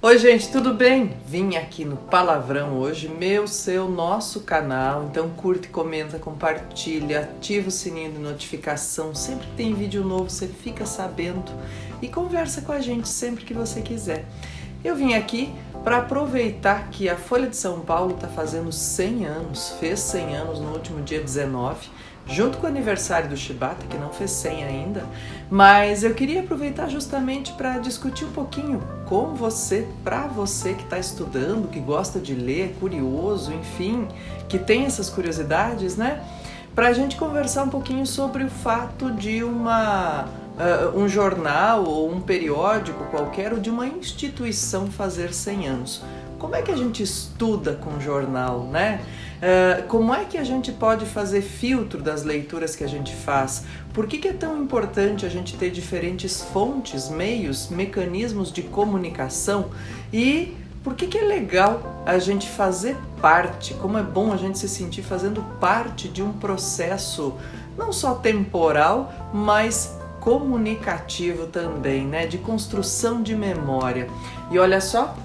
Oi gente, tudo bem? Vim aqui no Palavrão hoje, meu, seu, nosso canal, então curte, comenta, compartilha, ativa o sininho de notificação, sempre que tem vídeo novo você fica sabendo e conversa com a gente sempre que você quiser. Eu vim aqui para aproveitar que a Folha de São Paulo está fazendo 100 anos, fez 100 anos no último dia 19, junto com o aniversário do Shibata, que não fez 100 ainda, mas eu queria aproveitar justamente para discutir um pouquinho com você, para você que está estudando, que gosta de ler, curioso, enfim, que tem essas curiosidades, né? Para a gente conversar um pouquinho sobre o fato de um jornal ou um periódico qualquer ou de uma instituição fazer 100 anos. Como é que a gente estuda com jornal, né? Como é que a gente pode fazer filtro das leituras que a gente faz? Por que é tão importante a gente ter diferentes fontes, meios, mecanismos de comunicação? E por que é legal a gente fazer parte? Como é bom a gente se sentir fazendo parte de um processo não só temporal, mas comunicativo também, né? De construção de memória. E olha só,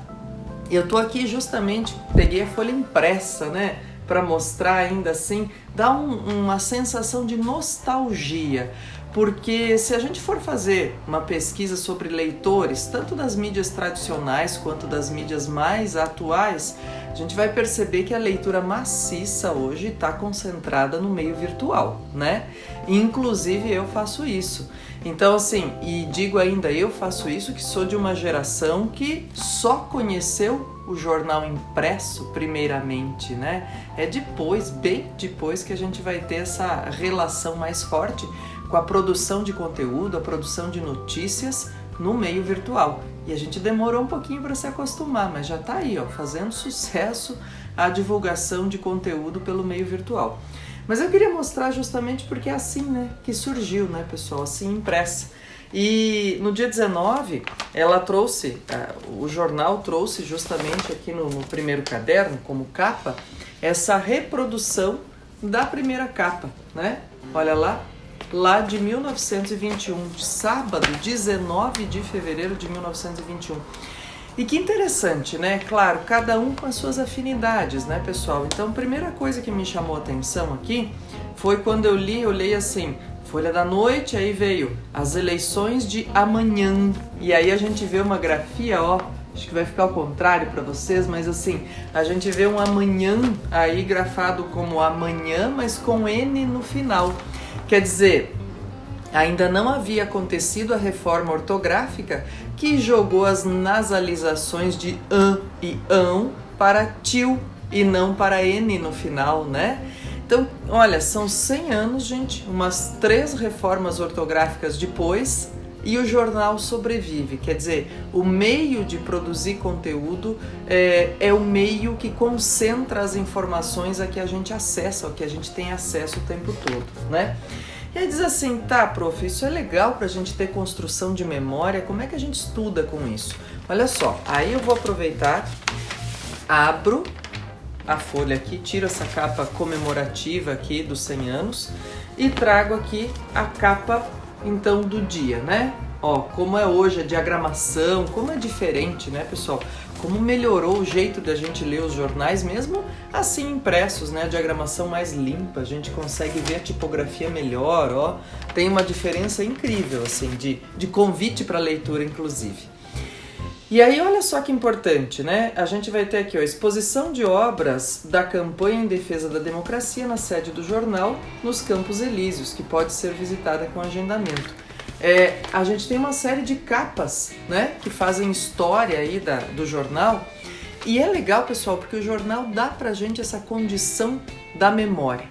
eu tô aqui justamente, peguei a folha impressa, né? Para mostrar ainda assim, dá uma sensação de nostalgia. Porque se a gente for fazer uma pesquisa sobre leitores, tanto das mídias tradicionais quanto das mídias mais atuais, a gente vai perceber que a leitura maciça hoje está concentrada no meio virtual, né? Inclusive eu faço isso. Então assim, e digo ainda, eu faço isso que sou de uma geração que só conheceu o jornal impresso primeiramente, né? É depois, bem depois, que a gente vai ter essa relação mais forte com a produção de conteúdo, a produção de notícias no meio virtual. E a gente demorou um pouquinho para se acostumar, mas já está aí, ó, fazendo sucesso a divulgação de conteúdo pelo meio virtual. Mas eu queria mostrar justamente porque é assim, né, que surgiu, né, pessoal, assim impressa. E no dia 19, ela trouxe, o jornal trouxe justamente aqui no primeiro caderno, como capa, essa reprodução da primeira capa, né? Olha lá de 1921, de sábado, 19 de fevereiro de 1921. E que interessante, né? Claro, cada um com as suas afinidades, né, pessoal? Então, a primeira coisa que me chamou a atenção aqui foi quando eu olhei assim, Folha da Noite, aí veio as eleições de amanhã. E aí a gente vê uma grafia, ó, acho que vai ficar ao contrário para vocês, mas assim, a gente vê um amanhã aí grafado como amanhã, mas com N no final. Quer dizer, ainda não havia acontecido a reforma ortográfica que jogou as nasalizações de an e ão para til e não para N no final, né? Então, olha, são 100 anos, gente, umas 3 reformas ortográficas depois e o jornal sobrevive. Quer dizer, o meio de produzir conteúdo é o meio que concentra as informações a que a gente acessa, ao que a gente tem acesso o tempo todo, né? E aí diz assim, tá, prof, isso é legal pra gente ter construção de memória, como é que a gente estuda com isso? Olha só, aí eu vou aproveitar, abro a folha aqui, tiro essa capa comemorativa aqui dos 100 anos e trago aqui a capa, então, do dia, né? Ó, como é hoje a diagramação, como é diferente, né, pessoal? Como melhorou o jeito da gente ler os jornais, mesmo assim impressos, né? A diagramação mais limpa, a gente consegue ver a tipografia melhor, ó. Tem uma diferença incrível, assim, de convite para leitura, inclusive. E aí, olha só que importante, né? A gente vai ter aqui, ó, exposição de obras da campanha em defesa da democracia na sede do jornal, nos Campos Elíseos, que pode ser visitada com agendamento. A gente tem uma série de capas, né, que fazem história aí do jornal. E é legal, pessoal, porque o jornal dá pra gente essa condição da memória.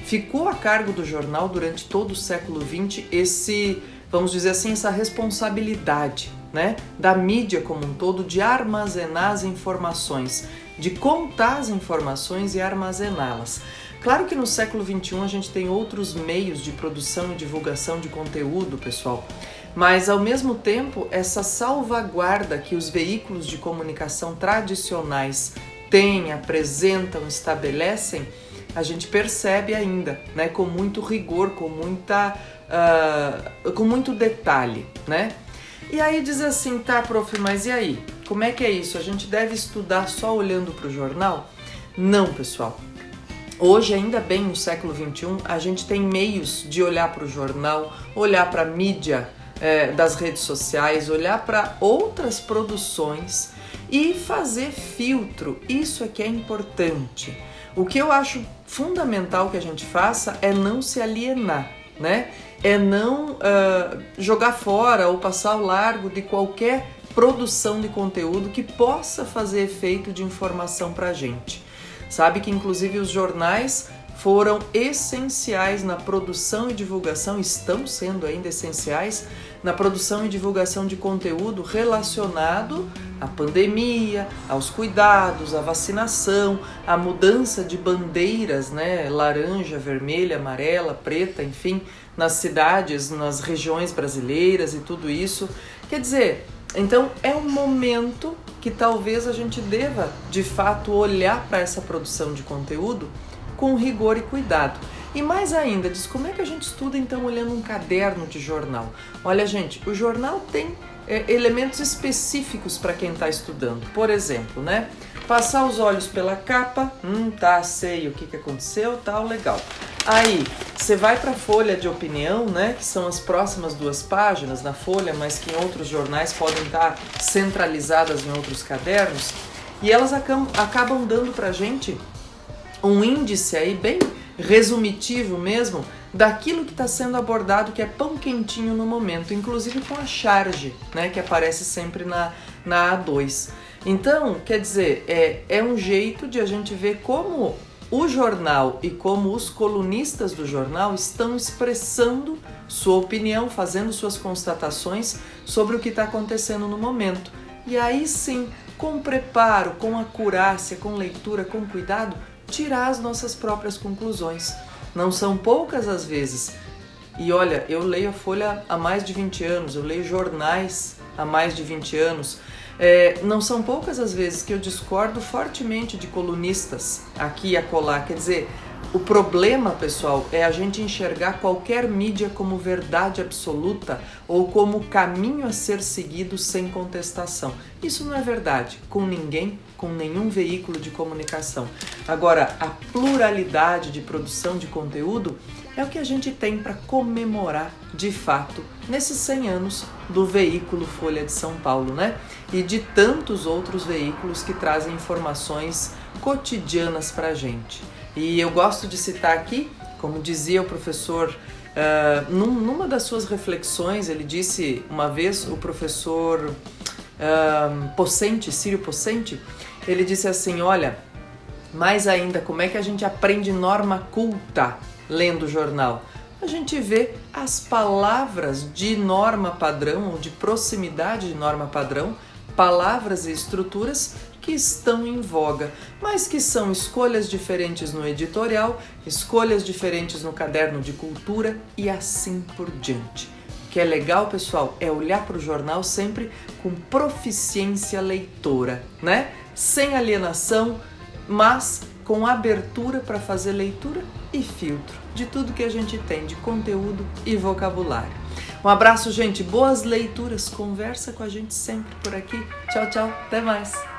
Ficou a cargo do jornal durante todo o século XX vamos dizer assim, essa responsabilidade, né, da mídia como um todo de armazenar as informações, de contar as informações e armazená-las. Claro que no século XXI a gente tem outros meios de produção e divulgação de conteúdo, pessoal, mas ao mesmo tempo essa salvaguarda que os veículos de comunicação tradicionais têm, apresentam, estabelecem, a gente percebe ainda, né, com muito rigor, com muito detalhe, né? E aí diz assim, tá, prof, mas e aí? como é que é isso? A gente deve estudar só olhando para o jornal? Não, pessoal. Hoje, ainda bem, no século XXI, a gente tem meios de olhar para o jornal, olhar para a mídia das redes sociais, olhar para outras produções e fazer filtro. Isso é que é importante. O que eu acho fundamental que a gente faça é não se alienar, né? É não jogar fora ou passar ao largo de qualquer produção de conteúdo que possa fazer efeito de informação para a gente. Sabe que inclusive os jornais foram essenciais na produção e divulgação, estão sendo ainda essenciais na produção e divulgação de conteúdo relacionado à pandemia, aos cuidados, à vacinação, à mudança de bandeiras, né, laranja, vermelha, amarela, preta, enfim, nas cidades, nas regiões brasileiras e tudo isso. Quer dizer, então é um momento que talvez a gente deva, de fato, olhar para essa produção de conteúdo com rigor e cuidado. E mais ainda, diz como é que a gente estuda então olhando um caderno de jornal? Olha, gente, o jornal tem elementos específicos para quem está estudando. Por exemplo, né? Passar os olhos pela capa, tá, sei o que aconteceu, tal, legal. Aí, você vai para a folha de opinião, né? Que são as próximas 2 páginas na folha, mas que em outros jornais podem estar centralizadas em outros cadernos. E elas acabam dando para a gente um índice aí bem resumitivo mesmo daquilo que está sendo abordado, que é pão quentinho no momento, inclusive com a charge, né, que aparece sempre na A2. Então, quer dizer, é um jeito de a gente ver como o jornal e como os colunistas do jornal estão expressando sua opinião, fazendo suas constatações sobre o que está acontecendo no momento. E aí sim, com preparo, com acurácia, com leitura, com cuidado, tirar as nossas próprias conclusões. Não são poucas as vezes. E olha, eu leio a Folha há mais de 20 anos, eu leio jornais há mais de 20 anos. Não são poucas as vezes que eu discordo fortemente de colunistas aqui e acolá. Quer dizer, o problema, pessoal, é a gente enxergar qualquer mídia como verdade absoluta ou como caminho a ser seguido sem contestação. Isso não é verdade com ninguém, com nenhum veículo de comunicação. Agora, a pluralidade de produção de conteúdo é o que a gente tem para comemorar, de fato, nesses 100 anos do veículo Folha de São Paulo, né? E de tantos outros veículos que trazem informações cotidianas para a gente. E eu gosto de citar aqui, como dizia o professor, numa das suas reflexões, ele disse uma vez, o professor Pocente, Círio Pocente, ele disse assim, olha, mais ainda, como é que a gente aprende norma culta lendo o jornal? A gente vê as palavras de norma padrão, ou de proximidade de norma padrão, palavras e estruturas que estão em voga, mas que são escolhas diferentes no editorial, escolhas diferentes no caderno de cultura e assim por diante. O que é legal, pessoal, é olhar para o jornal sempre com proficiência leitora, né? Sem alienação, mas com abertura para fazer leitura e filtro de tudo que a gente tem de conteúdo e vocabulário. Um abraço, gente, boas leituras, conversa com a gente sempre por aqui. Tchau, tchau, até mais!